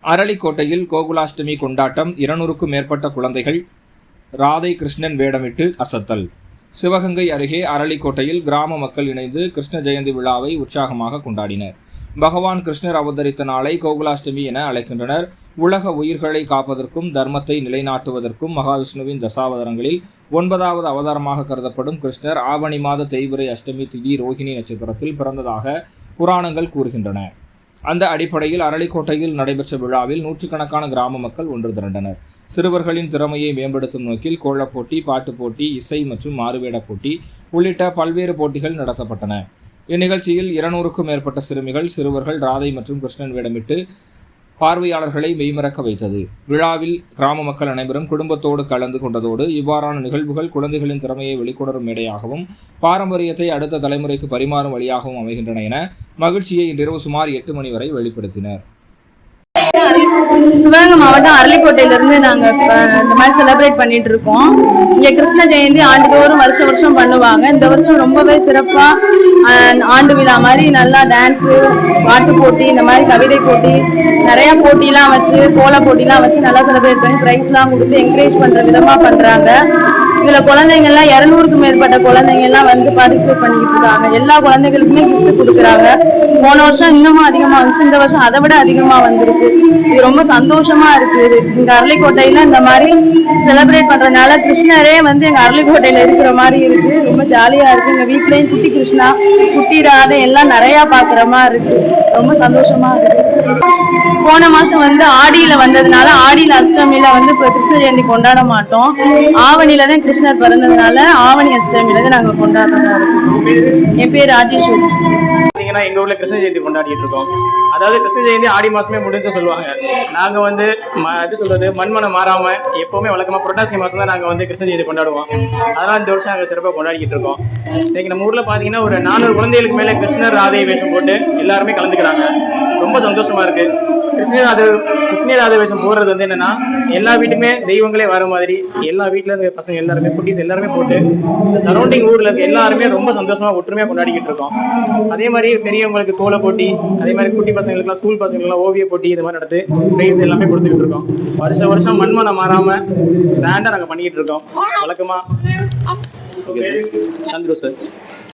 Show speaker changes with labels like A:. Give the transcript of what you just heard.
A: அரளிக்கோட்டையில் கோகுலாஷ்டமி கொண்டாட்டம். 200க்கும் மேற்பட்ட குழந்தைகள் ராதை கிருஷ்ணன் வேடமிட்டு அசத்தல். சிவகங்கை அருகே அரளிக்கோட்டையில் கிராம மக்கள் இணைந்து கிருஷ்ண ஜெயந்தி விழாவை உற்சாகமாக கொண்டாடினர். பகவான் கிருஷ்ணர் அவதரித்த நாளை கோகுலாஷ்டமி என அழைக்கின்றனர். உலக உயிர்களை காப்பதற்கும் தர்மத்தை நிலைநாட்டுவதற்கும் மகாவிஷ்ணுவின் தசாவதாரங்களில் 9வது அவதாரமாக கருதப்படும் கிருஷ்ணர் ஆவணி மாத தேய்பிறை அஷ்டமி திதி ரோஹிணி நட்சத்திரத்தில் பிறந்ததாக புராணங்கள் கூறுகின்றன. அந்த அடிப்படையில் அரளிக்கோட்டையில் நடைபெற்ற விழாவில் நூற்றுக்கணக்கான கிராம மக்கள் ஒன்று திரண்டனர். சிறுவர்களின் திறமையை மேம்படுத்தும் நோக்கில் கோலப் போட்டி, பாட்டுப் போட்டி, இசை மற்றும் மாறுவேட போட்டி உள்ளிட்ட பல்வேறு போட்டிகள் நடத்தப்பட்டன. இந்நிகழ்ச்சியில் 200க்கும் மேற்பட்ட சிறுவர்கள் ராதை மற்றும் கிருஷ்ணன் வேடமிட்டு பார்வையாளர்களை மெய்மறக்க வைத்தது. விழாவில் கிராம மக்கள் அனைவரும் குடும்பத்தோடு கலந்து கொண்டதோடு இவ்வாறான நிகழ்வுகள் குழந்தைகளின் திறமையை வெளிக்கொணரும் மேடையாகவும் பாரம்பரியத்தை அடுத்த தலைமுறைக்கு பரிமாறும் வழியாகவும் அமைகின்றன என மகிழ்ச்சியை இன்றிரவு சுமார் 8 மணி வரை வெளிப்படுத்தினர்.
B: சிவகங்கை மாவட்டம் அரளிக்கோட்டையிலிருந்து நாங்கள் இந்த மாதிரி செலிப்ரேட் பண்ணிட்டு இருக்கோம். இங்கே கிருஷ்ண ஜெயந்தி ஆண்டுதோறும் வருஷம் பண்ணுவாங்க. இந்த வருஷம் ரொம்பவே சிறப்பாக ஆண்டு விழா மாதிரி நல்லா டான்ஸு, பாட்டு போட்டி, இந்த மாதிரி கவிதை போட்டி, நிறையா போட்டிலாம் வச்சு கோல போட்டிலாம் வச்சு நல்லா செலிப்ரேட் பண்ணி ப்ரைஸ்லாம் கொடுத்து என்கரேஜ் பண்ணுற விதமாக பண்ணுறாங்க. இதில் குழந்தைங்கள்லாம் 200க்கும் மேற்பட்ட குழந்தைங்கள்லாம் வந்து பார்ட்டிசிபேட் பண்ணிக்கிட்டு இருக்காங்க. எல்லா குழந்தைகளுக்குமே கிஃப்ட் கொடுக்குறாங்க. போன வருஷம் இன்னமும் அதிகமாக வந்துச்சு, இந்த வருஷம் அதை விட அதிகமாக வந்திருக்கு. இது ரொம்ப சந்தோஷமா இருக்குது. இங்க அரளிக்கோட்டையில இந்த மாதிரி செலிப்ரேட் பண்றதுனால கிருஷ்ணரே வந்து எங்க அரளிக்கோட்டையில இருக்கிற மாதிரி இருக்கு. ரொம்ப ஜாலியா இருக்கு. எங்க வீட்லயும் குட்டி கிருஷ்ணா, குட்டி ராதை எல்லாம் நிறைய பாக்குற மாதிரி இருக்கு. ரொம்ப சந்தோஷமா இருக்கு. போன மாசம் வந்து ஆடியில வந்ததுனால ஆடியில அஷ்டமியில வந்து இப்போ கிருஷ்ண ஜெயந்தி கொண்டாட மாட்டோம். ஆவணியில தான் கிருஷ்ணர் பிறந்ததுனால ஆவணி அஷ்டமியில தான் நாங்க கொண்டாடுறதா இருக்கோம். என் பேர் ராஜேஸ்வரி.
C: எங்க ஊர்ல கிருஷ்ண ஜெயந்தி கொண்டாடிட்டு இருக்கோம். அதாவது கிருஷ்ண ஜெயந்தி ஆடி மாசமே முடிஞ்சு சொல்லுவாங்க. நாங்க வந்து மண்மனம் மாறாம எப்பவுமே வழக்கமா புரட்டாசி மாசம் தான் நாங்க வந்து கிருஷ்ண ஜெயந்தி கொண்டாடுவோம். அதனால இந்த வருஷம் நாங்க சிறப்பாக கொண்டாடிக்கிட்டு இருக்கோம். இன்னைக்கு நம்ம ஊர்ல பாத்தீங்கன்னா ஒரு 400 குழந்தைகளுக்கு மேல கிருஷ்ணர் ராதை வேஷம் போட்டு எல்லாருமே கலந்துக்கிறாங்க. ரொம்ப சந்தோஷமா இருக்கு. கிருஷ்ண ராதை வேஷம் போடுறது வந்து என்னன்னா எல்லா வீட்டுக்குமே தெய்வங்களே வர மாதிரி எல்லா வீட்டுல இருக்க பசங்க எல்லாருமே குட்டீஸ் எல்லாருமே போட்டு இந்த சரௌண்டிங் ஊர்ல இருக்க எல்லாருமே ரொம்ப சந்தோஷமா ஒற்றுமையா கொண்டாடிக்கிட்டு இருக்கோம். அதே மாதிரி பெரியவங்களுக்கு கோல போட்டி, அதே மாதிரி குட்டி பசங்களுக்குலாம் ஸ்கூல் பசங்களுக்குலாம் ஓவிய போட்டி இது மாதிரி நடத்து பிரைஸ் எல்லாமே கொடுத்துக்கிட்டு இருக்கோம். வருஷம் மண்மனம் மாறாம கிராண்டா நாங்க பண்ணிக்கிட்டு இருக்கோம். வழக்கமா சந்துரு சார்.